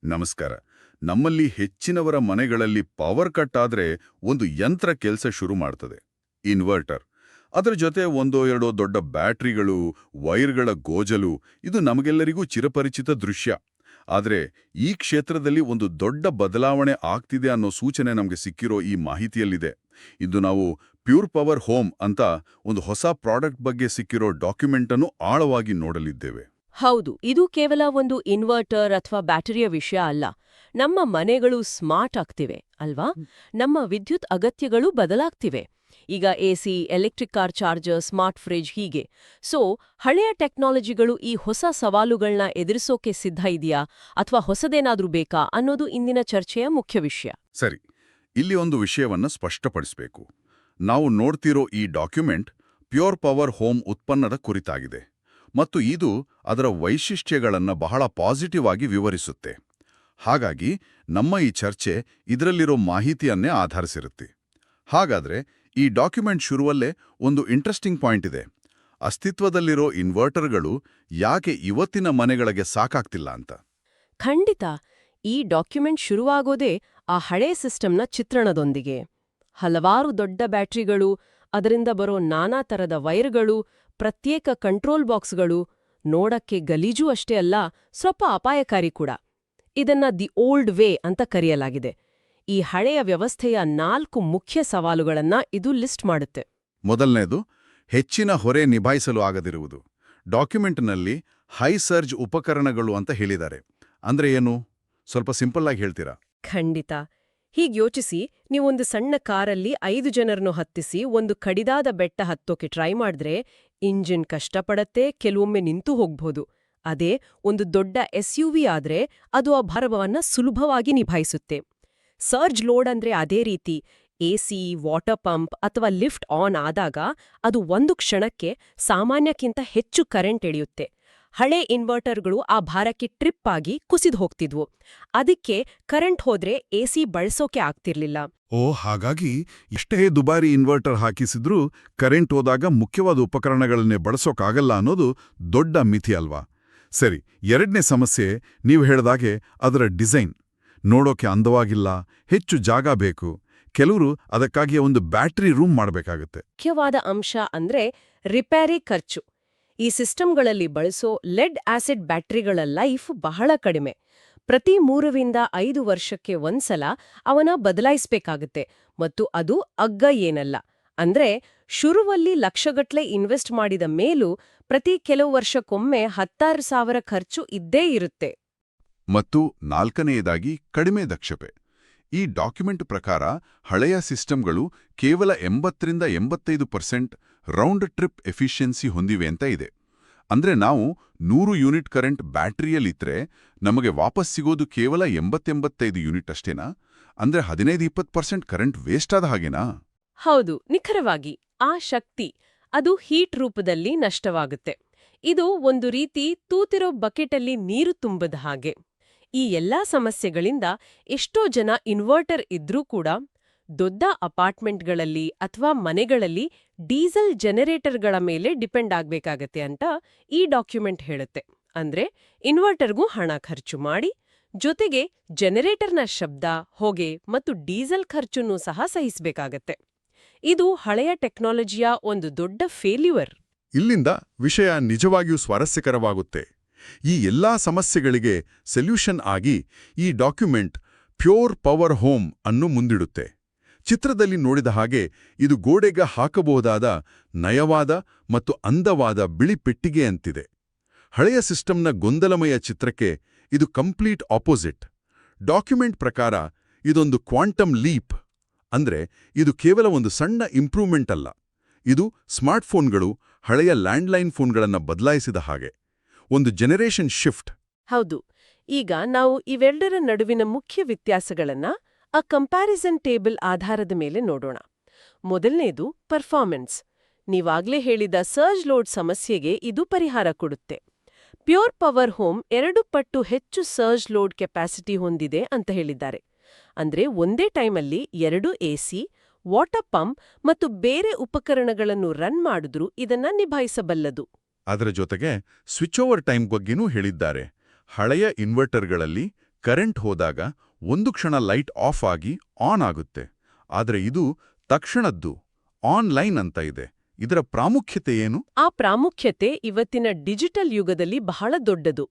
ನಮಸ್ಕಾರ. ನಮ್ಮಲ್ಲಿ ಹೆಚ್ಚಿನವರ ಮನೆಗಳಲ್ಲಿ ಪವರ್ ಕಟ್ ಆದ್ರೆ ಒಂದು ಯಂತ್ರ ಕೆಲಸ ಶುರು ಮಾಡ್ತದೆ, ಇನ್ವರ್ಟರ್. ಅದರ ಜೊತೆ ಒಂದೋ ಎರಡೋ ದೊಡ್ಡ ಬ್ಯಾಟ್ರಿಗಳು, ವೈರ್ಗಳ ಗೋಜಲು, ಇದು ನಮಗೆಲ್ಲರಿಗೂ ಚಿರಪರಿಚಿತ ದೃಶ್ಯ. ಆದರೆ ಈ ಕ್ಷೇತ್ರದಲ್ಲಿ ಒಂದು ದೊಡ್ಡ ಬದಲಾವಣೆ ಆಗ್ತಿದೆ ಅನ್ನೋ ಸೂಚನೆ ನಮಗೆ ಸಿಕ್ಕಿರೋ ಈ ಮಾಹಿತಿಯಲ್ಲಿದೆ. ಇದು ನಾವು ಪ್ಯೂರ್ ಪವರ್ ಹೋಮ್ ಅಂತ ಒಂದು ಹೊಸ ಪ್ರಾಡಕ್ಟ್ ಬಗ್ಗೆ ಸಿಕ್ಕಿರೋ ಡಾಕ್ಯುಮೆಂಟ್ ಅನ್ನು ಆಳವಾಗಿ ನೋಡಲಿದ್ದೇವೆ. ಹೌದು, ಇದು ಕೇವಲ ಒಂದು ಇನ್ವರ್ಟರ್ ಅಥವಾ ಬ್ಯಾಟರಿಯ ವಿಷಯ ಅಲ್ಲ. ನಮ್ಮ ಮನೆಗಳು ಸ್ಮಾರ್ಟ್ ಆಗ್ತಿವೆ ಅಲ್ವಾ? ನಮ್ಮ ವಿದ್ಯುತ್ ಅಗತ್ಯಗಳು ಬದಲಾಗ್ತಿವೆ. ಈಗ AC, electric car charger, smart fridge ಹೀಗೆ. ಸೊ ಹಳೆಯ ಟೆಕ್ನಾಲಜಿಗಳು ಈ ಹೊಸ ಸವಾಲುಗಳನ್ನ ಎದುರಿಸೋಕೆ ಸಿದ್ಧ ಇದೆಯಾ ಅಥವಾ ಹೊಸದೇನಾದ್ರೂ ಬೇಕಾ ಅನ್ನೋದು ಇಂದಿನ ಚರ್ಚೆಯ ಮುಖ್ಯ ವಿಷಯ. ಸರಿ, ಇಲ್ಲಿ ಒಂದು ವಿಷಯವನ್ನ ಸ್ಪಷ್ಟಪಡಿಸಬೇಕು. ನಾವು ನೋಡ್ತಿರೋ ಈ ಡಾಕ್ಯುಮೆಂಟ್ ಪ್ಯೂರ್ ಪವರ್ ಹೋಮ್ ಉತ್ಪನ್ನದ ಕುರಿತಾಗಿದೆ ಮತ್ತು ಇದು ಅದರ ವೈಶಿಷ್ಟ್ಯಗಳನ್ನು ಬಹಳ ಪಾಸಿಟಿವ್ ಆಗಿ ವಿವರಿಸುತ್ತೆ. ಹಾಗಾಗಿ ನಮ್ಮ ಈ ಚರ್ಚೆ ಇದರಲ್ಲಿರೋ ಮಾಹಿತಿಯನ್ನೇ ಆಧರಿಸಿರುತ್ತೆ. ಹಾಗಾದ್ರೆ ಈ ಡಾಕ್ಯುಮೆಂಟ್ ಶುರುವಲ್ಲೇ ಒಂದು ಇಂಟ್ರೆಸ್ಟಿಂಗ್ ಪಾಯಿಂಟ್ ಇದೆ. ಅಸ್ತಿತ್ವದಲ್ಲಿರೋ ಇನ್ವರ್ಟರ್ಗಳು ಯಾಕೆ ಇವತ್ತಿನ ಮನೆಗಳಿಗೆ ಸಾಕಾಗ್ತಿಲ್ಲ ಅಂತ. ಖಂಡಿತ. ಈ ಡಾಕ್ಯುಮೆಂಟ್ ಶುರುವಾಗೋದೇ ಆ ಹಳೆ ಸಿಸ್ಟಮ್ನ ಚಿತ್ರಣದೊಂದಿಗೆ. ಹಲವಾರು ದೊಡ್ಡ ಬ್ಯಾಟ್ರಿಗಳು, ಅದರಿಂದ ಬರೋ ನಾನಾ ತರದ ವೈರ್ಗಳು, ಪ್ರತ್ಯೇಕ ಕಂಟ್ರೋಲ್ ಬಾಕ್ಸ್ಗಳು, ನೋಡಕ್ಕೆ ಗಲೀಜೂ ಅಷ್ಟೇ ಅಲ್ಲ, ಸ್ವಲ್ಪ ಅಪಾಯಕಾರಿ ಕೂಡ. ಇದನ್ನ ದಿ ಓಲ್ಡ್ ವೇ ಅಂತ ಕರೆಯಲಾಗಿದೆ. ಈ ಹಳೆಯ ವ್ಯವಸ್ಥೆಯ 4 ಮುಖ್ಯ ಸವಾಲುಗಳನ್ನ ಇದು ಲಿಸ್ಟ್ ಮಾಡುತ್ತೆ. ಮೊದಲನೇದು, ಹೆಚ್ಚಿನ ಹೊರೆ ನಿಭಾಯಿಸಲು ಆಗದಿರುವುದು. ಡಾಕ್ಯುಮೆಂಟ್ನಲ್ಲಿ ಹೈ ಸರ್ಜ್ ಉಪಕರಣಗಳು ಅಂತ ಹೇಳಿದ್ದಾರೆ. ಅಂದ್ರೆ ಏನು? ಸ್ವಲ್ಪ ಸಿಂಪಲ್ ಆಗಿ ಹೇಳ್ತೀರಾ? ಖಂಡಿತ. ಹೀಗ್ ಯೋಚಿಸಿ, ನೀವೊಂದು ಸಣ್ಣ ಕಾರಲ್ಲಿ 5 ಜನರನ್ನು ಹತ್ತಿಸಿ ಒಂದು ಕಡಿದಾದ ಬೆಟ್ಟ ಹತ್ತೋಕೆ ಟ್ರೈ ಮಾಡಿದ್ರೆ ಇಂಜಿನ್ ಕಷ್ಟಪಡತ್ತೆ, ಕೆಲವೊಮ್ಮೆ ನಿಂತು ಹೋಗ್ಬೋದು. ಅದೇ ಒಂದು ದೊಡ್ಡ SUV ಆದ್ರೆ ಅದು ಆ ಭಾರವನ್ನ ಸುಲಭವಾಗಿ ನಿಭಾಯಿಸುತ್ತೆ. ಸರ್ಜ್ ಲೋಡ್ ಅಂದ್ರೆ ಅದೇ ರೀತಿ. ಎಸಿ, ವಾಟರ್ ಪಂಪ್ ಅಥವಾ ಲಿಫ್ಟ್ ಆನ್ ಆದಾಗ ಅದು ಒಂದು ಕ್ಷಣಕ್ಕೆ ಸಾಮಾನ್ಯಕ್ಕಿಂತ ಹೆಚ್ಚು ಕರೆಂಟ್ ಎಳೆಯುತ್ತೆ. ಹಳೆ ಇನ್ವರ್ಟರ್ಗಳು ಆ ಭಾರಕ್ಕೆ ಟ್ರಿಪ್ ಆಗಿ ಕುಸಿದು ಹೋಗ್ತಿದ್ವು. ಅದಕ್ಕೆ ಕರೆಂಟ್ ಹೋದ್ರೆ ಎಸಿ ಬಳಸೋಕೆ ಆಗ್ತಿರ್ಲಿಲ್ಲ. ಹಾಗಾಗಿ ಎಷ್ಟೇ ದುಬಾರಿ ಇನ್ವರ್ಟರ್ ಹಾಕಿಸಿದ್ರೂ ಕರೆಂಟ್ ಹೋದಾಗ ಮುಖ್ಯವಾದ ಉಪಕರಣಗಳನ್ನೇ ಬಳಸೋಕ್ಕಾಗಲ್ಲ ಅನ್ನೋದು ದೊಡ್ಡ ಮಿತಿ ಅಲ್ವಾ? ಸರಿ, ಎರಡನೇ ಸಮಸ್ಯೆ ನೀವು ಹೇಳ್ದಾಗೆ ಅದರ ಡಿಸೈನ್. ನೋಡೋಕೆ ಅಂದವಾಗಿಲ್ಲ, ಹೆಚ್ಚು ಜಾಗ ಬೇಕು. ಕೆಲವರು ಅದಕ್ಕಾಗಿ ಒಂದು ಬ್ಯಾಟರಿ ರೂಮ್ ಮಾಡಬೇಕಾಗುತ್ತೆ. ಮುಖ್ಯವಾದ ಅಂಶ ಅಂದ್ರೆ ರಿಪೇರಿ ಖರ್ಚು. ಈ ಸಿಸ್ಟಮ್ಗಳಲ್ಲಿ ಬಳಸೋ ಲೆಡ್ ಆಸಿಡ್ ಬ್ಯಾಟರಿಗಳ ಲೈಫ್ ಬಹಳ ಕಡಿಮೆ. ಪ್ರತಿ 3-5 ವರ್ಷಕ್ಕೆ ಒಂದ್ಸಲ ಅವನ ಬದಲಾಯಿಸಬೇಕಾಗುತ್ತೆ. ಮತ್ತು ಅದು ಅಗ್ಗ ಏನಲ್ಲ. ಅಂದ್ರೆ ಶುರುವಲ್ಲಿ ಲಕ್ಷಗಟ್ಲೆ ಇನ್ವೆಸ್ಟ್ ಮಾಡಿದ ಮೇಲೂ ಪ್ರತಿ ಕೆಲವು ವರ್ಷಕ್ಕೊಮ್ಮೆ 16,000 ಖರ್ಚು ಇದ್ದೇ ಇರುತ್ತೆ. ಮತ್ತು ನಾಲ್ಕನೆಯದಾಗಿ ಕಡಿಮೆ ದಕ್ಷತೆ. ಈ ಡಾಕ್ಯುಮೆಂಟ್ ಪ್ರಕಾರ ಹಳೆಯ ಸಿಸ್ಟಮ್ಗಳು ಕೇವಲ 80-85% ರೌಂಡ್ ಟ್ರಿಪ್ ಎಫಿಷಿಯನ್ಸಿ ಹೊಂದಿವೆ ಅಂತ ಇದೆ. ಅಂದ್ರೆ ನಾವು 100 ಯೂನಿಟ್ ಕರೆಂಟ್ ಬ್ಯಾಟರಿಯಲ್ಲಿದ್ರೆ ನಮಗೆ ವಾಪಸ್ ಸಿಗೋದು ಕೇವಲ 80-85 ಯೂನಿಟ್ ಅಷ್ಟೇನಾ? ಅಂದ್ರೆ 15-20% ಕರೆಂಟ್ ವೇಸ್ಟ್ ಆದ ಹಾಗೇನಾ? ಹೌದು, ನಿಖರವಾಗಿ. ಆ ಶಕ್ತಿ ಅದು ಹೀಟ್ ರೂಪದಲ್ಲಿ ನಷ್ಟವಾಗುತ್ತೆ. ಇದು ಒಂದು ರೀತಿ ತೂತಿರೋ ಬಕೆಟಲ್ಲಿ ನೀರು ತುಂಬದ ಹಾಗೆ. ಈ ಎಲ್ಲಾ ಸಮಸ್ಯೆಗಳಿಂದ ಎಷ್ಟೋ ಜನ ಇನ್ವರ್ಟರ್ ಇದ್ರೂ ಕೂಡ ದೊಡ್ಡ ಅಪಾರ್ಟ್ಮೆಂಟ್ಗಳಲ್ಲಿ ಅಥವಾ ಮನೆಗಳಲ್ಲಿ ಡೀಸೆಲ್ ಜನರೇಟರ್ಗಳ ಮೇಲೆ ಡಿಪೆಂಡ್ ಆಗ್ಬೇಕಾಗತ್ತೆ ಅಂತ ಈ ಡಾಕ್ಯುಮೆಂಟ್ ಹೇಳುತ್ತೆ. ಅಂದ್ರೆ ಇನ್ವರ್ಟರ್ಗೂ ಹಣ ಖರ್ಚು ಮಾಡಿ, ಜೊತೆಗೆ ಜನರೇಟರ್ನ ಶಬ್ದ, ಹೊಗೆ ಮತ್ತು ಡೀಸೆಲ್ ಖರ್ಚನ್ನೂ ಸಹ ಸಹಿಸಬೇಕಾಗತ್ತೆ. ಇದು ಹಳೆಯ ಟೆಕ್ನಾಲಜಿಯ ಒಂದು ದೊಡ್ಡ ಫೇಲ್ಯೂರ್. ಇಲ್ಲಿಂದ ವಿಷಯ ನಿಜವಾಗಿಯೂ ಸ್ವಾರಸ್ಯಕರವಾಗುತ್ತೆ. ಈ ಎಲ್ಲಾ ಸಮಸ್ಯೆಗಳಿಗೆ ಸೊಲ್ಯೂಷನ್ ಆಗಿ ಈ ಡಾಕ್ಯುಮೆಂಟ್ ಪ್ಯೂರ್ ಪವರ್ ಹೋಮ್ ಅನ್ನು ಮುಂದಿಡುತ್ತೆ. ಚಿತ್ರದಲ್ಲಿ ನೋಡಿದ ಹಾಗೆ ಇದು ಗೋಡೆಗೆ ಹಾಕಬಹುದಾದ ನಯವಾದ ಮತ್ತು ಅಂದವಾದ ಬಿಳಿ ಪೆಟ್ಟಿಗೆ ಅಂತಿದೆ. ಹಳೆಯ ಸಿಸ್ಟಮ್ನ ಗೊಂದಲಮಯ ಚಿತ್ರಕ್ಕೆ ಇದು ಕಂಪ್ಲೀಟ್ ಆಪೋಸಿಟ್. ಡಾಕ್ಯುಮೆಂಟ್ ಪ್ರಕಾರ ಇದೊಂದು ಕ್ವಾಂಟಮ್ ಲೀಪ್. ಅಂದ್ರೆ ಇದು ಕೇವಲ ಒಂದು ಸಣ್ಣ ಇಂಪ್ರೂವ್ಮೆಂಟ್ ಅಲ್ಲ, ಇದು ಸ್ಮಾರ್ಟ್ಫೋನ್ಗಳು ಹಳೆಯ ಲ್ಯಾಂಡ್ಲೈನ್ ಫೋನ್ಗಳನ್ನು ಬದಲಾಯಿಸಿದ ಹಾಗೆ ಒಂದು ಜನರೇಷನ್ ಶಿಫ್ಟ್. ಹೌದು. ಈಗ ನಾವು ಇವೆರಡರ ನಡುವಿನ ಮುಖ್ಯ ವ್ಯತ್ಯಾಸಗಳನ್ನ ಆ ಕಂಪ್ಯಾರಿಸನ್ ಟೇಬಲ್ ಆಧಾರದ ಮೇಲೆ ನೋಡೋಣ. ಮೊದಲನೇದು ಪರ್ಫಾರ್ಮೆನ್ಸ್. ನೀವಾಗ್ಲೇ ಹೇಳಿದ ಸರ್ಜ್ ಲೋಡ್ ಸಮಸ್ಯೆಗೆ ಇದು ಪರಿಹಾರ ಕೊಡುತ್ತೆ. ಪ್ಯೂರ್ ಪವರ್ ಹೋಮ್ 2 ಪಟ್ಟು ಹೆಚ್ಚು ಸರ್ಜ್ ಲೋಡ್ ಕೆಪಾಸಿಟಿ ಹೊಂದಿದೆ ಅಂತ ಹೇಳಿದ್ದಾರೆ. ಅಂದ್ರೆ ಒಂದೇ ಟೈಮಲ್ಲಿ 2 ಎಸಿ, ವಾಟರ್ ಪಂಪ್ ಮತ್ತು ಬೇರೆ ಉಪಕರಣಗಳನ್ನು ರನ್ ಮಾಡಿದ್ರೂ ಇದನ್ನ ನಿಭಾಯಿಸಬಲ್ಲದು. ಅದರ ಜೊತೆಗೆ ಸ್ವಿಚ್ ಓವರ್ ಟೈಮ್ ಬಗ್ಗೆನೂ ಹೇಳಿದ್ದಾರೆ. ಹಳೆಯ ಇನ್ವರ್ಟರ್ಗಳಲ್ಲಿ ಕರೆಂಟ್ ಹೋದಾಗ ಒಂದು ಕ್ಷಣ ಲೈಟ್ ಆಫ್ ಆಗಿ ಆನ್ ಆಗುತ್ತೆ. ಆದರೆ ಇದು ತಕ್ಷಣದ್ದು ಆನ್ಲೈನ್ ಅಂತ ಇದೆ. ಇದರ ಪ್ರಾಮುಖ್ಯತೆ ಏನು? ಆ ಪ್ರಾಮುಖ್ಯತೆ ಇವತ್ತಿನ ಡಿಜಿಟಲ್ ಯುಗದಲ್ಲಿ ಬಹಳ ದೊಡ್ಡದು.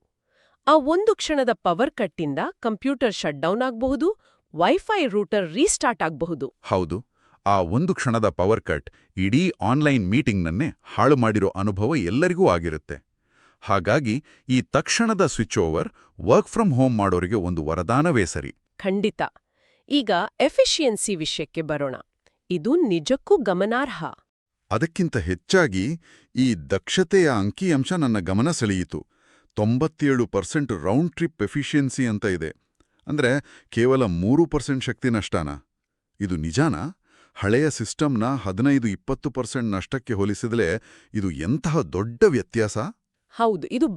ಆ ಒಂದು ಕ್ಷಣದ ಪವರ್ ಕಟ್ಟಿಂದ ಕಂಪ್ಯೂಟರ್ ಶಟ್ ಡೌನ್ ಆಗಬಹುದು, ವೈಫೈ ರೂಟರ್ ರೀಸ್ಟಾರ್ಟ್ ಆಗಬಹುದು. ಹೌದು, ಆ ಒಂದು ಕ್ಷಣದ ಪವರ್ ಕಟ್ ಇಡೀ ಆನ್ಲೈನ್ ಮೀಟಿಂಗ್ನನ್ನೇ ಹಾಳು ಮಾಡಿರೋ ಅನುಭವ ಎಲ್ಲರಿಗೂ ಆಗಿರುತ್ತೆ. ಹಾಗಾಗಿ ಈ ತಕ್ಷಣದ switch over work from home ಮಾಡೋರಿಗೆ ಒಂದು ವರದಾನವೇ ಸರಿ. ಖಂಡಿತ. ಈಗ ಎಫಿಷಿಯನ್ಸಿ ವಿಷಯಕ್ಕೆ ಬರೋಣ. ಇದು ನಿಜಕ್ಕೂ ಗಮನಾರ್ಹ. ಅದಕ್ಕಿಂತ ಹೆಚ್ಚಾಗಿ ಈ ದಕ್ಷತೆಯ ಅಂಕಿಅಂಶ ನನ್ನ ಗಮನ ಸೆಳೆಯಿತು. 97% ರೌಂಡ್ ಟ್ರಿಪ್ ಎಫಿಷಿಯನ್ಸಿ ಅಂತ ಇದೆ. ಅಂದ್ರೆ ಕೇವಲ 3% ಶಕ್ತಿ ನಷ್ಟನಾ? ಇದು ನಿಜಾನಾ? ಹಳೆಯ ಸಿಸ್ಟಮ್ನ 15-20% ನಷ್ಟಕ್ಕೆ ಹೋಲಿಸಿದರೆ ಇದು ಎಂತಹ ದೊಡ್ಡ ವ್ಯತ್ಯಾಸ! ಹೌದು, ಇದು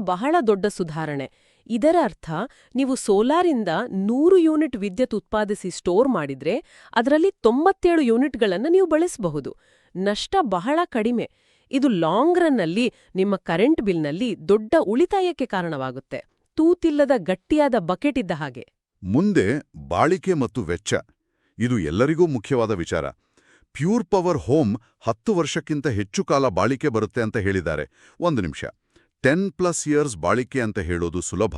ಬಹಳ ದೊಡ್ಡ ಸುಧಾರಣೆ. ಇದರ ಅರ್ಥ ನೀವು ಸೋಲಾರಿಂದ 100 ಯೂನಿಟ್ ವಿದ್ಯುತ್ ಉತ್ಪಾದಿಸಿ ಸ್ಟೋರ್ ಮಾಡಿದ್ರೆ ಅದರಲ್ಲಿ 97 ಯೂನಿಟ್ಗಳನ್ನು ನೀವು ಬಳಸಬಹುದು. ನಷ್ಟ ಬಹಳ ಕಡಿಮೆ. ಇದು ಲಾಂಗ್ ರನ್ನಲ್ಲಿ ನಿಮ್ಮ ಕರೆಂಟ್ ಬಿಲ್ನಲ್ಲಿ ದೊಡ್ಡ ಉಳಿತಾಯಕ್ಕೆ ಕಾರಣವಾಗುತ್ತೆ. ತೂತಿಲ್ಲದ ಗಟ್ಟಿಯಾದ ಬಕೆಟ್ ಇದ್ದ ಹಾಗೆ. ಮುಂದೆ ಬಾಳಿಕೆ ಮತ್ತು ವೆಚ್ಚ. ಇದು ಎಲ್ಲರಿಗೂ ಮುಖ್ಯವಾದ ವಿಚಾರ. ಪ್ಯೂರ್ ಪವರ್ ಹೋಮ್ 10 ವರ್ಷಕ್ಕಿಂತ ಹೆಚ್ಚು ಕಾಲ ಬಾಳಿಕೆ ಬರುತ್ತೆ ಅಂತ ಹೇಳಿದ್ದಾರೆ. ಒಂದು ನಿಮಿಷ, 10+ ಇಯರ್ಸ್ ಬಾಳಿಕೆ ಅಂತ ಹೇಳೋದು ಸುಲಭ.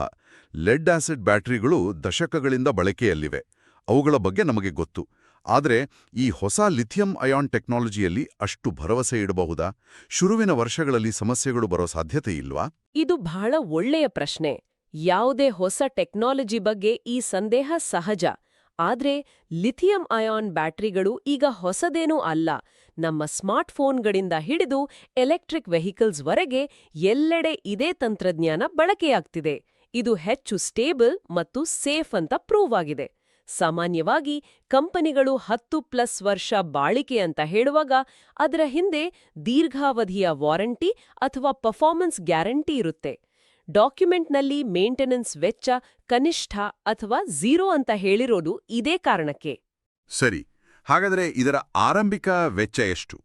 ಲೆಡ್ ಆಸಿಡ್ ಬ್ಯಾಟರಿಗಳು ದಶಕಗಳಿಂದ ಬಳಕೆಯಲ್ಲಿವೆ. ಅವುಗಳ ಬಗ್ಗೆ ನಮಗೆ ಗೊತ್ತು. ಆದರೆ ಈ ಹೊಸ ಲಿಥಿಯಂ ಅಯಾನ್ ಟೆಕ್ನಾಲಜಿಯಲ್ಲಿ ಅಷ್ಟು ಭರವಸೆ ಇಡಬಹುದಾ? ಶುರುವಿನ ವರ್ಷಗಳಲ್ಲಿ ಸಮಸ್ಯೆಗಳು ಬರೋ ಸಾಧ್ಯತೆ ಇಲ್ವಾ? ಇದು ಬಹಳ ಒಳ್ಳೆಯ ಪ್ರಶ್ನೆ. ಯಾವುದೇ ಹೊಸ ಟೆಕ್ನಾಲಜಿ ಬಗ್ಗೆ ಈ ಸಂದೇಹ ಸಹಜ. ಆದ್ರೆ ಲಿಥಿಯಂ ಅಯಾನ್ ಬ್ಯಾಟರಿಗಳು ಈಗ ಹೊಸದೇನೂ ಅಲ್ಲ. ನಮ್ಮ ಸ್ಮಾರ್ಟ್ಫೋನ್ಗಳಿಂದ ಹಿಡಿದು ಎಲೆಕ್ಟ್ರಿಕ್ ವೆಹಿಕಲ್ಸ್ವರೆಗೆ ಎಲ್ಲೆಡೆ ಇದೇ ತಂತ್ರಜ್ಞಾನ ಬಳಕೆಯಾಗ್ತಿದೆ. ಇದು ಹೆಚ್ಚು ಸ್ಟೇಬಲ್ ಮತ್ತು ಸೇಫ್ ಅಂತ ಪ್ರೂವ್ ಆಗಿದೆ. ಸಾಮಾನ್ಯವಾಗಿ ಕಂಪನಿಗಳು 10+ ವರ್ಷ ಬಾಳಿಕೆ ಅಂತ ಹೇಳುವಾಗ ಅದರ ಹಿಂದೆ ದೀರ್ಘಾವಧಿಯ ವಾರಂಟಿ ಅಥವಾ ಪರ್ಫಾರ್ಮೆನ್ಸ್ ಗ್ಯಾರಂಟಿ ಇರುತ್ತೆ. ಡಾಕ್ಯುಮೆಂಟ್ನಲ್ಲಿ ಮೇಂಟೆನೆನ್ಸ್ ವೆಚ್ಚ ಕನಿಷ್ಠ ಅಥವಾ 0 ಅಂತ ಹೇಳಿರೋದು ಇದೇ ಕಾರಣಕ್ಕೆ. ಸರಿ, ಹಾಗಾದರೆ ಇದರ ಆರಂಭಿಕ ವೆಚ್ಚ ಎಷ್ಟು?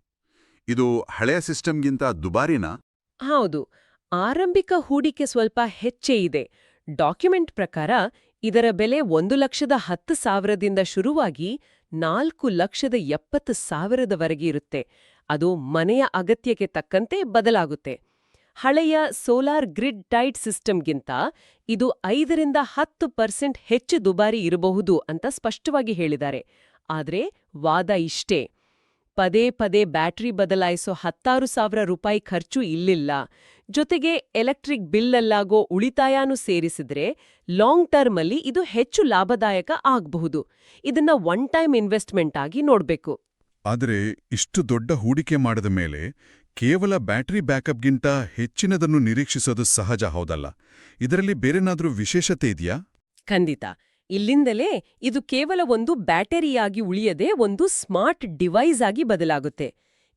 ಇದು ಹಳೆಯ ಸಿಸ್ಟಮ್ಗಿಂತ ದುಬಾರಿನಾ? ಹೌದು, ಆರಂಭಿಕ ಹೂಡಿಕೆ ಸ್ವಲ್ಪ ಹೆಚ್ಚೇ ಇದೆ. ಡಾಕ್ಯುಮೆಂಟ್ ಪ್ರಕಾರ ಇದರ ಬೆಲೆ 1,10,000ದಿಂದ ಶುರುವಾಗಿ 4,70,000ವರೆಗೆ ಇರುತ್ತೆ. ಅದು ಮನೆಯ ಅಗತ್ಯಕ್ಕೆ ತಕ್ಕಂತೆ ಬದಲಾಗುತ್ತೆ. ಹಳೆಯ ಸೋಲಾರ್ ಗ್ರಿಡ್ ಟೈಡ್ ಸಿಸ್ಟಮ್ಗಿಂತ ಇದು 5-10% ಹೆಚ್ಚು ದುಬಾರಿ ಇರಬಹುದು ಅಂತ ಸ್ಪಷ್ಟವಾಗಿ ಹೇಳಿದ್ದಾರೆ. ಆದ್ರೆ ವಾದ ಇಷ್ಟೇ, ಪದೇ ಪದೇ ಬ್ಯಾಟರಿ ಬದಲಾಯಿಸೋ 16,000 ರೂಪಾಯಿ ಖರ್ಚು ಇಲ್ಲಿಲ್ಲ. ಜೊತೆಗೆ ಎಲೆಕ್ಟ್ರಿಕ್ ಬಿಲ್ಲಲ್ಲಾಗೋ ಉಳಿತಾಯನೂ ಸೇರಿಸಿದ್ರೆ ಲಾಂಗ್ ಟರ್ಮಲ್ಲಿ ಇದು ಹೆಚ್ಚು ಲಾಭದಾಯಕ ಆಗಬಹುದು. ಇದನ್ನ ಒನ್ ಟೈಮ್ ಇನ್ವೆಸ್ಟ್ಮೆಂಟ್ ಆಗಿ ನೋಡ್ಬೇಕು. ಆದರೆ ಇಷ್ಟು ದೊಡ್ಡ ಹೂಡಿಕೆ ಮಾಡಿದ ಮೇಲೆ ಕೇವಲ ಬ್ಯಾಟರಿ ಬ್ಯಾಕಪ್ಗಿಂತ ಹೆಚ್ಚಿನದನ್ನು ನಿರೀಕ್ಷಿಸೋದು ಸಹಜ, ಹೌದಲ್ಲ? ಇದರಲ್ಲಿ ಬೇರೆನಾದ್ರೂ ವಿಶೇಷತೆ ಇದೆಯಾ? ಖಂಡಿತ. ಇಲ್ಲಿಂದಲೇ ಇದು ಕೇವಲ ಒಂದು ಬ್ಯಾಟರಿಯಾಗಿ ಉಳಿಯದೆ ಒಂದು ಸ್ಮಾರ್ಟ್ ಡಿವೈಸ್ ಆಗಿ ಬದಲಾಗುತ್ತೆ.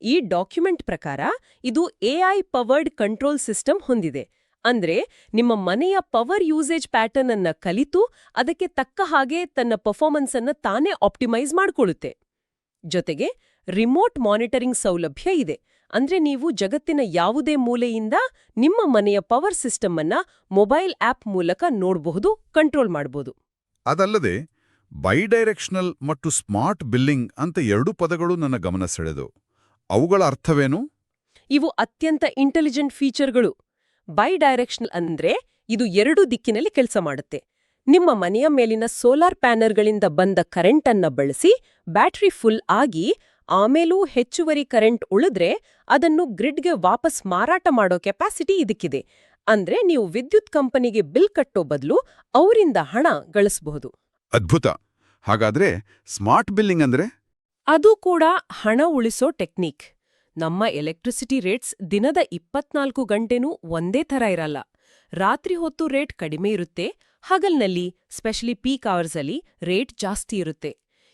ಈ ಡಾಕ್ಯುಮೆಂಟ್ ಪ್ರಕಾರ ಇದು AI ಪವರ್ಡ್ ಕಂಟ್ರೋಲ್ ಸಿಸ್ಟಮ್ ಹೊಂದಿದೆ. ಅಂದ್ರೆ ನಿಮ್ಮ ಮನೆಯ ಪವರ್ ಯೂಸೇಜ್ ಪ್ಯಾಟರ್ನ್ ಅನ್ನ ಕಲಿತು ಅದಕ್ಕೆ ತಕ್ಕ ಹಾಗೆ ತನ್ನ ಪರ್ಫಾರ್ಮೆನ್ಸ್ ಅನ್ನ ತಾನೇ ಆಪ್ಟಿಮೈಸ್ ಮಾಡ್ಕೊಳ್ಳುತ್ತೆ. ಜೊತೆಗೆ ರಿಮೋಟ್ ಮಾನಿಟರಿಂಗ್ ಸೌಲಭ್ಯ ಇದೆ. ಅಂದ್ರೆ ನೀವು ಜಗತ್ತಿನ ಯಾವುದೇ ಮೂಲೆಯಿಂದ ನಿಮ್ಮ ಮನೆಯ ಪವರ್ ಸಿಸ್ಟಮ್ ಅನ್ನ ಮೊಬೈಲ್ ಆಪ್ ಮೂಲಕ ನೋಡಬಹುದು, ಕಂಟ್ರೋಲ್ ಮಾಡಬಹುದು. ಅದಲ್ಲದೆ ಬೈಡೈರೆಕ್ಷನಲ್ ಮತ್ತು ಸ್ಮಾರ್ಟ್ ಬಿಲ್ಲಿಂಗ್ ಅಂತ 2 ಪದಗಳು ನನ್ನ ಗಮನ ಸೆಳೆದು. ಅವುಗಳ ಅರ್ಥವೇನು? ಇವು ಅತ್ಯಂತ ಇಂಟೆಲಿಜೆಂಟ್ ಫೀಚರ್ಗಳು. ಬೈಡೈರೆಕ್ಷನಲ್ ಅಂದ್ರೆ ಇದು 2 ದಿಕ್ಕಿನಲ್ಲಿ ಕೆಲಸ ಮಾಡುತ್ತೆ. ನಿಮ್ಮ ಮನೆಯ ಮೇಲಿನ ಸೋಲಾರ್ ಪ್ಯಾನಲ್ಗಳಿಂದ ಬಂದ ಕರೆಂಟ್ ಅನ್ನ ಬಳಸಿ ಬ್ಯಾಟರಿ ಫುಲ್ ಆಗಿ ಆಮೇಲೂ ಹೆಚ್ಚುವರಿ ಕರೆಂಟ್ ಉಳಿದ್ರೆ ಅದನ್ನು ಗ್ರಿಡ್ಗೆ ವಾಪಸ್ ಮಾರಾಟ ಮಾಡೋ ಕೆಪಾಸಿಟಿ ಇದಕ್ಕಿದೆ. ಅಂದ್ರೆ ನೀವು ವಿದ್ಯುತ್ ಕಂಪನಿಗೆ ಬಿಲ್ ಕಟ್ಟೋ ಬದಲು ಅವರಿಂದ ಹಣ ಗಳಿಸಬಹುದು. ಅದ್ಭುತ. ಹಾಗಾದ್ರೆ ಸ್ಮಾರ್ಟ್ ಬಿಲ್ಲಿಂಗ್ ಅಂದ್ರೆ? ಅದು ಕೂಡ ಹಣ ಉಳಿಸೋ ಟೆಕ್ನಿಕ್. ನಮ್ಮ ಎಲೆಕ್ಟ್ರಿಸಿಟಿ ರೇಟ್ಸ್ ದಿನದ 24 ಗಂಟೆನೂ ಒಂದೇ ಥರ ಇರಲ್ಲ. ರಾತ್ರಿ ಹೊತ್ತು ರೇಟ್ ಕಡಿಮೆ ಇರುತ್ತೆ, ಹಗಲ್ನಲ್ಲಿ ಸ್ಪೆಷಲಿ ಪೀಕ್ ಅವರ್ಸಲ್ಲಿ ರೇಟ್ ಜಾಸ್ತಿ ಇರುತ್ತೆ.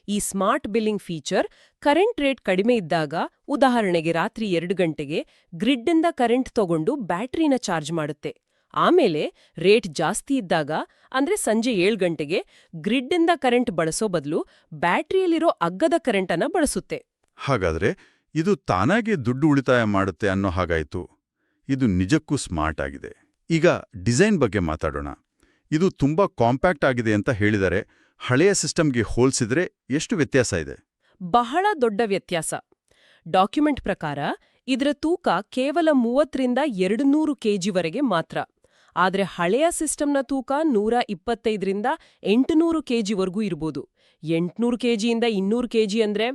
ಈ smart billing feature current rate ಕಡಿಮೆ ಇದ್ದಾಗ, ಉದಾಹರಣೆಗೆ ರಾತ್ರಿ 2 ಗಂಟೆಗೆ ಗ್ರಿಡ್ಡಿಂದ ಕರೆಂಟ್ ತಗೊಂಡು ಬ್ಯಾಟರಿನ ಚಾರ್ಜ್ ಮಾಡುತ್ತೆ. ಆಮೇಲೆ ರೇಟ್ ಜಾಸ್ತಿ ಇದ್ದಾಗ, ಅಂದ್ರೆ ಸಂಜೆ 7 ಗಂಟೆಗೆ ಗ್ರಿಡ್ಡಿಂದ ಕರೆಂಟ್ ಬಳಸೋ ಬದಲು ಬ್ಯಾಟರಿಯಲ್ಲಿರೋ ಅಗ್ಗದ ಕರೆಂಟನ್ನ ಬಳಸುತ್ತೆ. ಹಾಗಾದ್ರೆ ಇದು ತಾನಾಗೆ ದುಡ್ಡು ಉಳಿತಾಯ ಮಾಡುತ್ತೆ ಅನ್ನೋ ಹಾಗಾಯ್ತು. ಇದು ನಿಜಕ್ಕೂ ಸ್ಮಾರ್ಟ್ ಆಗಿದೆ. ಈಗ ಡಿಸೈನ್ ಬಗ್ಗೆ ಮಾತಾಡೋಣ. ಇದು ತುಂಬಾ ಕಾಂಪ್ಯಾಕ್ಟ್ ಆಗಿದೆ ಅಂತ ಹೇಳಿದರೆ ಹಳೆಯ ಸಿಸ್ಟಮ್ಗೆ ಹೋಲಿಸಿದ್ರೆ ಎಷ್ಟು ವ್ಯತ್ಯಾಸ ಇದೆ? ಬಹಳ ದೊಡ್ಡ ವ್ಯತ್ಯಾಸ. ಡಾಕ್ಯುಮೆಂಟ್ ಪ್ರಕಾರ ಇದರ ತೂಕ ಕೇವಲ 30ರಿಂದ 200 ಕೆಜಿವರೆಗೆ ಮಾತ್ರ. ಆದ್ರೆ ಹಳೆಯ ಸಿಸ್ಟಮ್ನ ತೂಕ 125ರಿಂದ 800 ಕೆಜಿವರೆಗೂ ಇರ್ಬೋದು. 800 ಕೆಜಿಯಿಂದ 200 ಕೆಜಿ ಅಂದ್ರೆ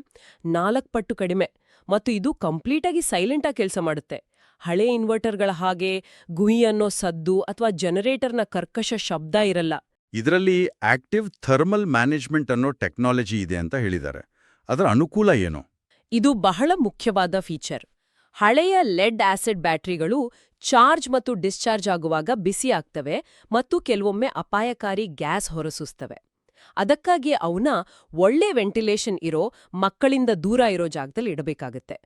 4 ಪಟ್ಟು ಕಡಿಮೆ. ಮತ್ತು ಇದು ಕಂಪ್ಲೀಟಾಗಿ ಸೈಲೆಂಟಾಗಿ ಕೆಲಸ ಮಾಡುತ್ತೆ. ಹಳೆ ಇನ್ವರ್ಟರ್ಗಳ ಹಾಗೆ ಗುಯಿ ಅನ್ನೋ ಸದ್ದು ಅಥವಾ ಜನರೇಟರ್ನ ಕರ್ಕಶ ಶಬ್ದ ಇರಲ್ಲ. ಇದರಲ್ಲಿ ಆಕ್ಟಿವ್ ಥರ್ಮಲ್ ಮ್ಯಾನೇಜ್ಮೆಂಟ್ ಅನ್ನೋ ಟೆಕ್ನಾಲಜಿ ಇದೆ ಅಂತ ಹೇಳಿದ್ದಾರೆ. ಅದರ ಅನುಕೂಲ ಏನು? ಇದು ಬಹಳ ಮುಖ್ಯವಾದ ಫೀಚರ್. ಹಳೆಯ ಲೆಡ್ ಆಸಿಡ್ ಬ್ಯಾಟರಿಗಳು ಚಾರ್ಜ್ ಮತ್ತು ಡಿಸ್ಚಾರ್ಜ್ ಆಗುವಾಗ ಬಿಸಿ ಆಗ್ತವೆ ಮತ್ತು ಕೆಲವೊಮ್ಮೆ ಅಪಾಯಕಾರಿ ಗ್ಯಾಸ್ ಹೊರಸೂಸ್ತವೆ. ಅದಕ್ಕಾಗಿ ಅವನ್ನ ಒಳ್ಳೆ ವೆಂಟಿಲೇಷನ್ ಇರೋ, ಮಕ್ಕಳಿಂದ ದೂರ ಇರೋ ಜಾಗದಲ್ಲಿ ಇಡಬೇಕಾಗತ್ತೆ.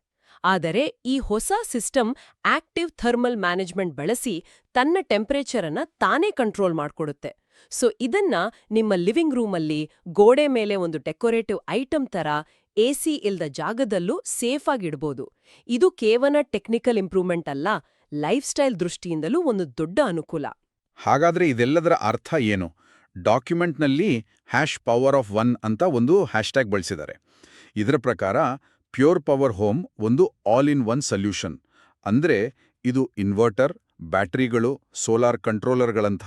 ಆದರೆ ಈ ಹೊಸ ಸಿಸ್ಟಮ್ ಆಕ್ಟಿವ್ ಥರ್ಮಲ್ ಮ್ಯಾನೇಜ್ಮೆಂಟ್ ಬಳಸಿ ತನ್ನ ಟೆಂಪರೇಚರ್ ಅನ್ನ ತಾನೇ ಕಂಟ್ರೋಲ್ ಮಾಡ್ಕೊಡುತ್ತೆ. ಸೊ ಇದನ್ನ ನಿಮ್ಮ ಲಿವಿಂಗ್ ರೂಮಲ್ಲಿ ಗೋಡೆ ಮೇಲೆ ಒಂದು ಡೆಕೋರೇಟಿವ್ ಐಟಮ್ ತರ ಎಸಿ ಇಲ್ದ ಜಾಗದಲ್ಲೂ ಸೇಫ್ ಆಗಿಡ್ಬೋದು. ಇದು ಕೇವಲ ಟೆಕ್ನಿಕಲ್ ಇಂಪ್ರೂವ್ಮೆಂಟ್ ಅಲ್ಲ, ಲೈಫ್ ಸ್ಟೈಲ್ ದೃಷ್ಟಿಯಿಂದಲೂ ಒಂದು ದೊಡ್ಡ ಅನುಕೂಲ. ಹಾಗಾದ್ರೆ ಇದೆಲ್ಲದರ ಅರ್ಥ ಏನು? ಡಾಕ್ಯುಮೆಂಟ್ನಲ್ಲಿ #power_of_1 ಅಂತ ಒಂದು ಹ್ಯಾಶ್ಟ್ಯಾಗ್ ಬಳಸಿದ್ದಾರೆ. ಇದರ ಪ್ರಕಾರ ಪ್ಯೂರ್ ಪವರ್ ಹೋಮ್ ಒಂದು ಆಲ್ ಇನ್ ಒನ್ ಸೊಲ್ಯೂಷನ್. ಅಂದ್ರೆ ಇದು ಇನ್ವರ್ಟರ್, ಬ್ಯಾಟರಿಗಳು, ಸೋಲಾರ್ ಕಂಟ್ರೋಲರ್ಗಳಂಥ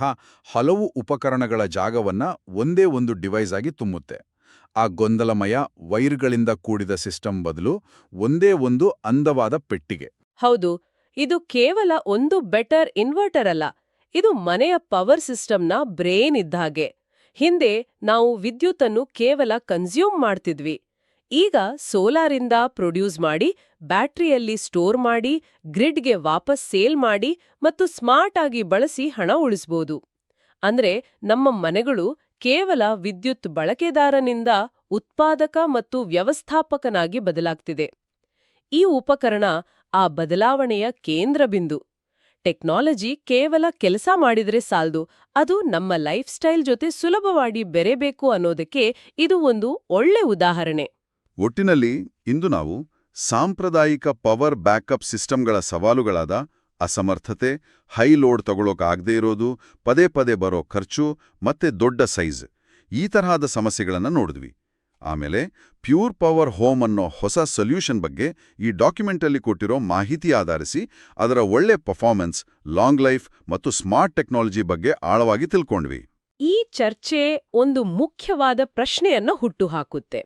ಹಲವು ಉಪಕರಣಗಳ ಜಾಗವನ್ನ ಒಂದೇ ಒಂದು ಡಿವೈಸ್ ಆಗಿ ತುಂಬುತ್ತೆ. ಆ ಗೊಂದಲಮಯ ವೈರ್ಗಳಿಂದ ಕೂಡಿದ ಸಿಸ್ಟಮ್ ಬದಲು ಒಂದೇ ಒಂದು ಅಂದವಾದ ಪೆಟ್ಟಿಗೆ. ಹೌದು, ಇದು ಕೇವಲ ಒಂದು ಬೆಟರ್ ಇನ್ವರ್ಟರ್ ಅಲ್ಲ, ಇದು ಮನೆಯ ಪವರ್ ಸಿಸ್ಟಮ್ನ ಬ್ರೇನ್ ಇದ್ದಾಗೆ. ಹಿಂದೆ ನಾವು ವಿದ್ಯುತ್ತನ್ನು ಕೇವಲ ಕನ್ಸ್ಯೂಮ್ ಮಾಡ್ತಿದ್ವಿ. ಈಗ ಸೋಲಾರಿಂದ ಪ್ರೊಡ್ಯೂಸ್ ಮಾಡಿ, ಬ್ಯಾಟರಿಯಲ್ಲಿ ಸ್ಟೋರ್ ಮಾಡಿ, ಗ್ರಿಡ್ಗೆ ವಾಪಸ್ ಸೇಲ್ ಮಾಡಿ ಮತ್ತು ಸ್ಮಾರ್ಟ್ ಆಗಿ ಬಳಸಿ ಹಣ ಉಳಿಸ್ಬೋದು. ಅಂದ್ರೆ ನಮ್ಮ ಮನೆಗಳು ಕೇವಲ ವಿದ್ಯುತ್ ಬಳಕೆದಾರನಿಂದ ಉತ್ಪಾದಕ ಮತ್ತು ವ್ಯವಸ್ಥಾಪಕನಾಗಿ ಬದಲಾಗ್ತಿದೆ. ಈ ಉಪಕರಣ ಆ ಬದಲಾವಣೆಯ ಕೇಂದ್ರ ಬಿಂದು. ಟೆಕ್ನಾಲಜಿ ಕೇವಲ ಕೆಲಸ ಮಾಡಿದ್ರೆ ಸಾಲ್ದು, ಅದು ನಮ್ಮ ಲೈಫ್ ಸ್ಟೈಲ್ ಜೊತೆ ಸುಲಭವಾಗಿ ಬೆರೆಬೇಕು ಅನ್ನೋದಕ್ಕೆ ಇದು ಒಂದು ಒಳ್ಳೆ ಉದಾಹರಣೆ. ಒಟ್ಟಿನಲ್ಲಿ ಇಂದು ನಾವು ಸಾಂಪ್ರದಾಯಿಕ ಪವರ್ ಬ್ಯಾಕಪ್ ಸಿಸ್ಟಮ್ಗಳ ಸವಾಲುಗಳಾದ ಅಸಮರ್ಥತೆ, ಹೈ ಲೋಡ್ ತಗೊಳ್ಳೋಕಾಗದೇ ಇರೋದು, ಪದೇ ಪದೇ ಬರೋ ಖರ್ಚು ಮತ್ತೆ ದೊಡ್ಡ ಸೈಜ್, ಈ ತರಹದ ಸಮಸ್ಯೆಗಳನ್ನು ನೋಡಿದ್ವಿ. ಆಮೇಲೆ ಪ್ಯೂರ್ ಪವರ್ ಹೋಮ್ ಅನ್ನೋ ಹೊಸ ಸೊಲ್ಯೂಷನ್ ಬಗ್ಗೆ ಈ ಡಾಕ್ಯುಮೆಂಟಲ್ಲಿ ಕೊಟ್ಟಿರೋ ಮಾಹಿತಿ ಆಧರಿಸಿ ಅದರ ಒಳ್ಳೆ ಪರ್ಫಾರ್ಮೆನ್ಸ್, ಲಾಂಗ್ ಲೈಫ್ ಮತ್ತು ಸ್ಮಾರ್ಟ್ ಟೆಕ್ನಾಲಜಿ ಬಗ್ಗೆ ಆಳವಾಗಿ ತಿಳ್ಕೊಂಡ್ವಿ. ಈ ಚರ್ಚೆ ಒಂದು ಮುಖ್ಯವಾದ ಪ್ರಶ್ನೆಯನ್ನ ಹುಟ್ಟುಹಾಕುತ್ತೆ.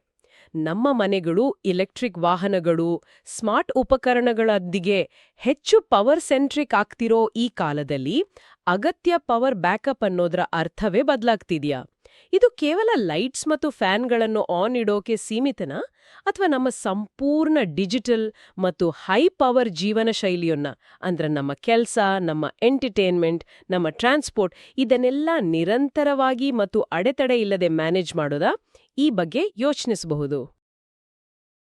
ನಮ್ಮ ಮನೆಗಳು, ಇಲೆಕ್ಟ್ರಿಕ್ ವಾಹನಗಳು, ಸ್ಮಾರ್ಟ್ ಉಪಕರಣಗಳೊಂದಿಗೆ ಹೆಚ್ಚು ಪವರ್ ಸೆಂಟ್ರಿಕ್ ಆಗ್ತಿರೋ ಈ ಕಾಲದಲ್ಲಿ ಅಗತ್ಯ ಪವರ್ ಬ್ಯಾಕಪ್ ಅನ್ನೋದರ ಅರ್ಥವೇ ಬದಲಾಗ್ತಿದ್ಯಾ? ಇದು ಕೇವಲ ಲೈಟ್ಸ್ ಮತ್ತು ಫ್ಯಾನ್ಗಳನ್ನು ಆನ್ ಇಡೋಕೆ ಸೀಮಿತನಾ? ಅಥವಾ ನಮ್ಮ ಸಂಪೂರ್ಣ ಡಿಜಿಟಲ್ ಮತ್ತು ಹೈ ಪವರ್ ಜೀವನ ಶೈಲಿಯನ್ನ, ಅಂದ್ರೆ ನಮ್ಮ ಕೆಲಸ, ನಮ್ಮ ಎಂಟರ್ಟೈನ್ಮೆಂಟ್, ನಮ್ಮ ಟ್ರಾನ್ಸ್ಪೋರ್ಟ್, ಇದನ್ನೆಲ್ಲ ನಿರಂತರವಾಗಿ ಮತ್ತು ಅಡೆತಡೆ ಇಲ್ಲದೆ ಮ್ಯಾನೇಜ್ ಮಾಡೋದಾ? ಈ ಬಗ್ಗೆ ಯೋಚಿಸಬಹುದು.